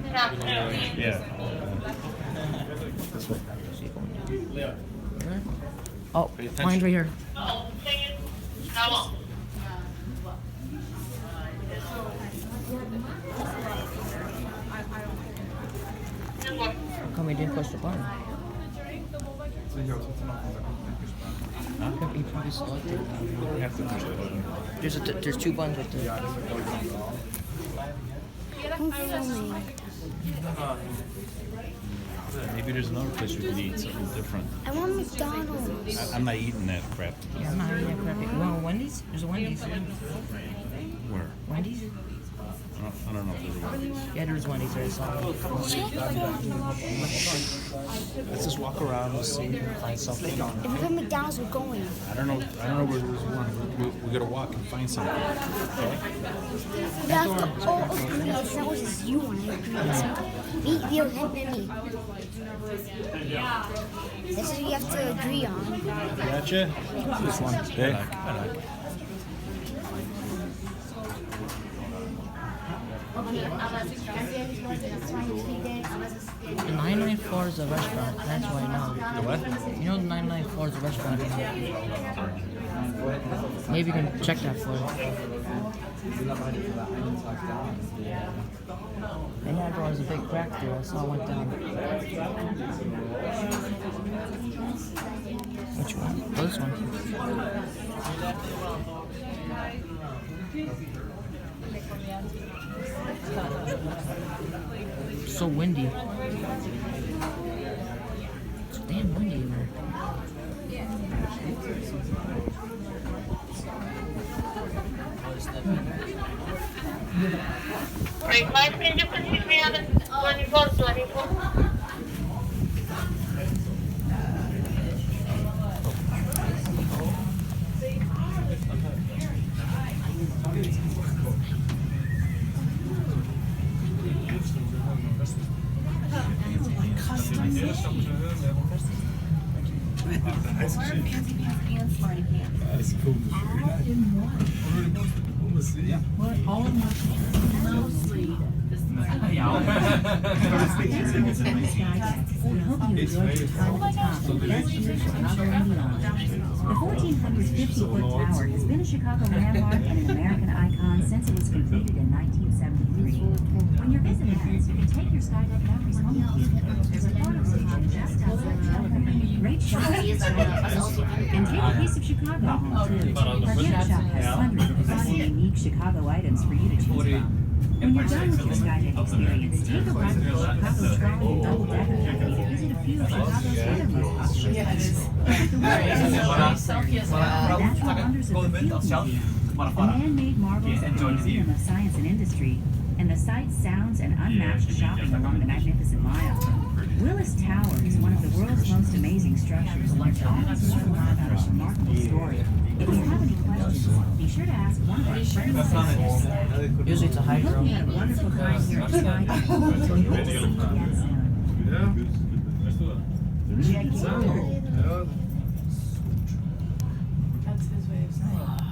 Yeah. Oh, mine's right here. How come we didn't push the button? He probably selected. We have to push the button. There's two buttons with the. I'm filming. Maybe there's another place we could eat something different. I want McDonald's. I'm not eating that crap. Yeah, I'm not eating that crap. You want Wendy's? There's a Wendy's. Where? Wendy's? I don't know if there's a Wendy's. Yeah, there's Wendy's. I saw it. Let's just walk around and see and find something. If we go to McDonald's, we're going. I don't know where there's one. We gotta walk and find something. Okay? We have to all agree. It's not just you want to agree. Me, you, him, and me. That's what you have to agree on. Gotcha. This one. Okay. The 994 is a restaurant. That's what I know. The what? You know the 994 is a restaurant. Maybe you can check that for us. And that door was a big crack there. I saw it went down. Which one? Oh, this one. It's so windy. It's damn windy in there. Right, my friend, you can hit me on the 24. That's cool. All of my mostly. We hope you enjoyed your time at the top and best view of Chicago and beyond. The 1,450-foot tower has been a Chicago landmark and an American icon since it was completed in 1973. When your visit ends, you can take your skydeck memories home with you. There's a photo station just outside the elevator. Great shots of skydeck. And take a piece of Chicago home, too. Our gift shop has hundreds of fun and unique Chicago items for you to choose from. When you're done with your skydeck experience, take a ride with the Chicago Trolley and double-decker company to visit a few of Chicago's other most popular places. The natural wonders of the field museum, the man-made marvels of the Museum of Science and Industry, and the sights, sounds, and unmatched shopping along the Magnificent Mile. Willis Tower is one of the world's most amazing structures, and there's always more to learn about its remarkable story. If you have any questions, be sure to ask one of our friends. Usually it's a high We hope you had a wonderful time here at Skydeck. We hope to see you again soon. Check it out. That's his way of saying.